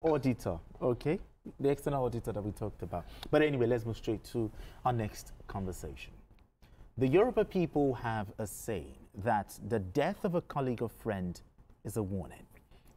auditor, okay? The external auditor that we talked about. But anyway, let's move straight to our next conversation. The Yoruba people have a saying that the death of a colleague or friend is a warning.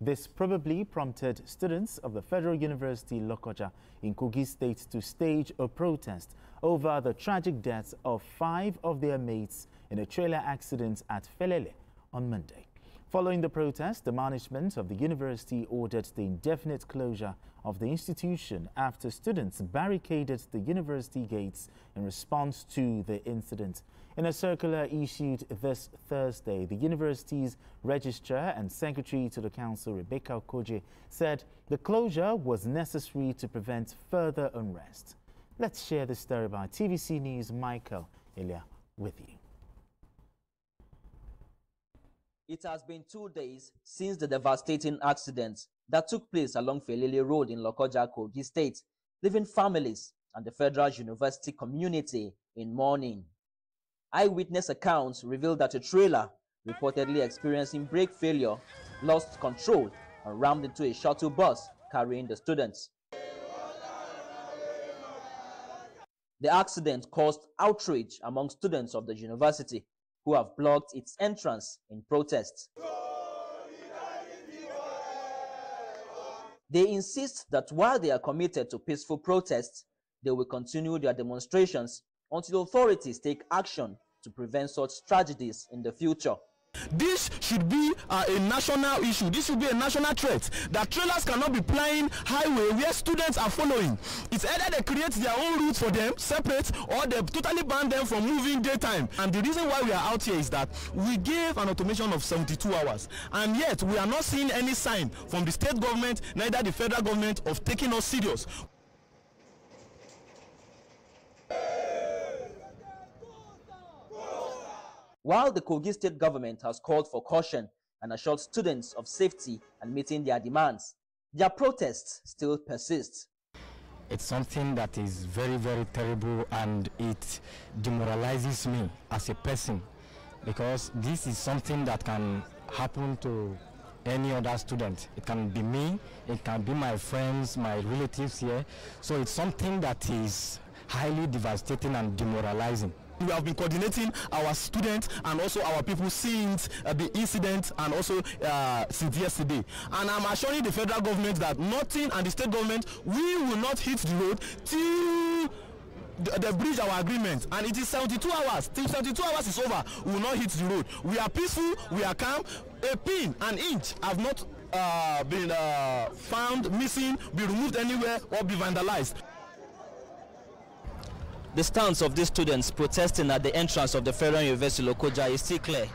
This probably prompted students of the Federal University Lokoja in Kogi State to stage a protest over the tragic deaths of 5 of their mates in a trailer accident at Felele on Monday. Following the protest, the management of the university ordered the indefinite closure of the institution after students barricaded the university gates in response to the incident. In a circular issued this Thursday, the university's registrar and secretary to the council, Rebecca Lokoja, said the closure was necessary to prevent further unrest. Let's share the story by TVC News' Michael Elia with you. It has been 2 days since the devastating accident that took place along Felele Road in Lokoja, Kogi State, leaving families and the Federal University community in mourning. Eyewitness accounts revealed that a trailer, reportedly experiencing brake failure, lost control and rammed into a shuttle bus carrying the students. The accident caused outrage among students of the university, who have blocked its entrance in protest. They insist that while they are committed to peaceful protests, they will continue their demonstrations until authorities take action to prevent such tragedies in the future. This should be a national issue. This should be a national threat. That trailers cannot be plying highway where students are following. It's either they create their own routes for them, separate, or they totally ban them from moving daytime. And the reason why we are out here is that we gave an automation of 72 hours. And yet we are not seeing any sign from the state government, neither the federal government, of taking us serious. While the Kogi State government has called for caution and assured students of safety and meeting their demands, their protests still persist. It's something that is very, very terrible, and it demoralizes me as a person, because this is something that can happen to any other student. It can be me, it can be my friends, my relatives here. So it's something that is highly devastating and demoralizing. We have been coordinating our students and also our people since the incident, and also since yesterday. And I'm assuring the federal government that nothing, and the state government, we will not hit the road till they bridge our agreement. And it is 72 hours. Till 72 hours is over, we will not hit the road. We are peaceful, we are calm. A pin, an inch have not been found missing, be removed anywhere, or be vandalized. The stance of these students protesting at the entrance of the Federal University Lokoja is still clear.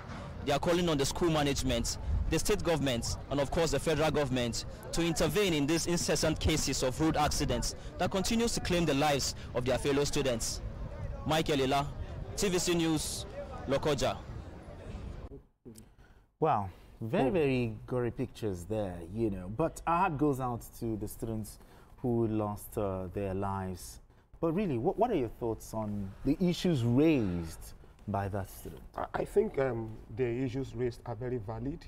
They are calling on the school management, the state government, and of course the federal government to intervene in these incessant cases of road accidents that continues to claim the lives of their fellow students. Michael Ila, TVC News, Lokoja. Wow, very, very gory pictures there, you know. But our heart goes out to the students who lost their lives. But really, what are your thoughts on the issues raised by that student? I think the issues raised are very valid.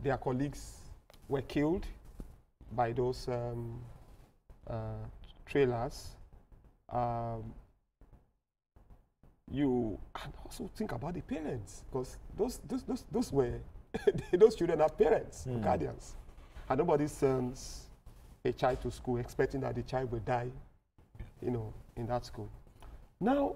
Their colleagues were killed by those trailers. You can also think about the parents, because those were those children have parents, guardians, and nobody sends a child to school expecting that the child will die, you know, in that school. Now,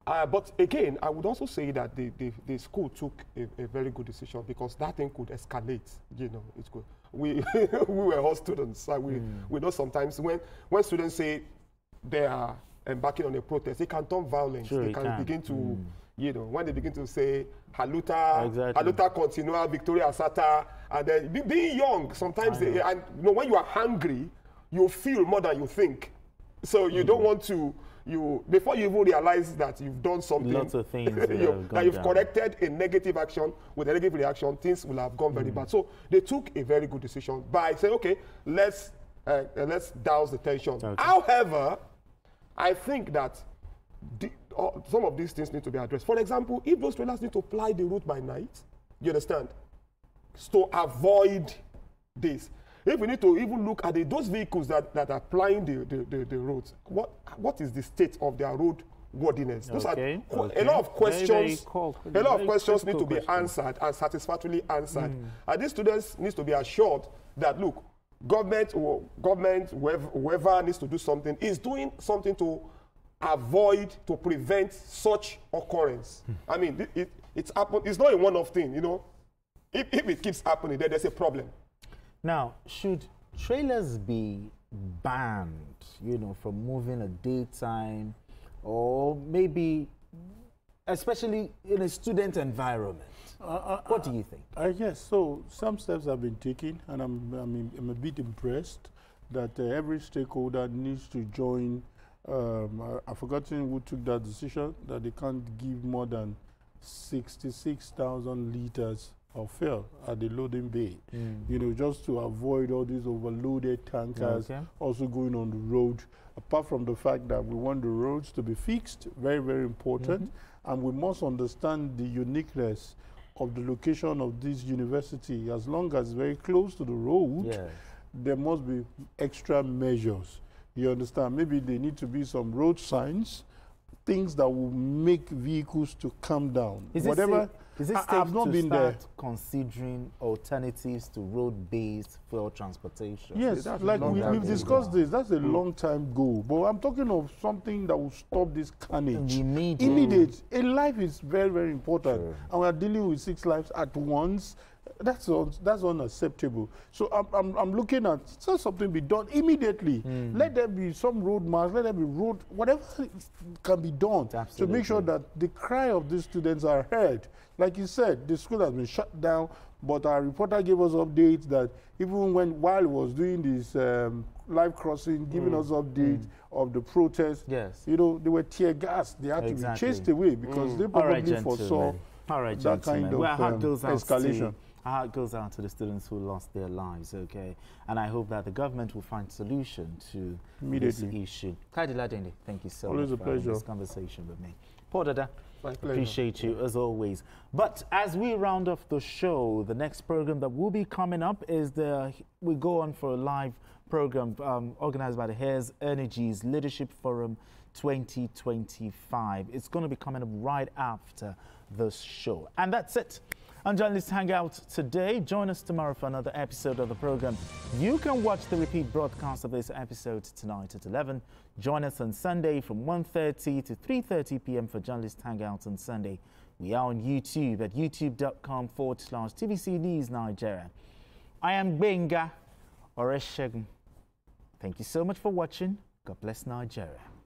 but again, I would also say that the school took a very good decision, because that thing could escalate, you know. It's good. We were all students. We know sometimes when students say they are embarking on a protest, it can turn violent. Sure, they can begin to, you know, when they begin to say Haluta, exactly. Haluta continua, Victoria Sata, and then being young, sometimes, and you know, when you are hungry, you feel more than you think. So you don't want to, before you even realize that you've done something, lots of things that you've corrected a negative action with a negative reaction, things will have gone very bad. So they took a very good decision by saying, okay, let's douse the tension. Okay. However, I think that some of these things need to be addressed. For example, if those trailers need to ply the route by night, you understand, to avoid this. If we need to even look at those vehicles that are plying the roads, what is the state of their road worthiness? Those are a lot of questions. A lot of questions need to be answered and satisfactorily answered. And these students need to be assured that, look, government, whoever needs to do something, is doing something to avoid, to prevent such occurrence. I mean, it's happened. It's not a one-off thing, you know. If it keeps happening, then there's a problem. Now, should trailers be banned, you know, from moving at daytime, or maybe, especially in a student environment? What do you think? Yes, so some steps have been taken, and I'm a bit impressed that every stakeholder needs to join. I've forgotten who took that decision, that they can't give more than 66,000 liters of fuel at the loading bay, you know, just to avoid all these overloaded tankers also going on the road. Apart from the fact that we want the roads to be fixed, very, very important, and we must understand the uniqueness of the location of this university. As long as it's very close to the road, there must be extra measures. You understand? Maybe there need to be some road signs, things that will make vehicles to come down. Is it safe to start considering alternatives to road-based fuel transportation? Yes, like we've discussed this. That's a long-time goal. But I'm talking of something that will stop this carnage. Immediate. A life is very, very important. And we're dealing with 6 lives at once. That's unacceptable. So I'm looking at something be done immediately. Let there be some road marks, let there be road, whatever can be done to make sure that the cry of these students are heard. Like you said, the school has been shut down, but our reporter gave us updates that even while he was doing this live crossing, giving us updates of the protests, you know, they were tear gas. They had to be chased away because they probably foresaw that kind of escalation. Our heart goes out to the students who lost their lives, okay? And I hope that the government will find solution to this issue. Kadila Dende, thank you so much for having this conversation with me. Paul Dada, appreciate you as always. But as we round off the show, the next program that will be coming up is we go on for a live program organized by the Hares Energies Leadership Forum 2025. It's going to be coming up right after the show. And that's it. On Journalist Hangout today. Join us tomorrow for another episode of the program. You can watch the repeat broadcast of this episode tonight at 11. Join us on Sunday from 1:30 to 3:30 p.m. for Journalist Hangout on Sunday. We are on YouTube at youtube.com/TVC News Nigeria. I am Benga Oreshegun. Thank you so much for watching. God bless Nigeria.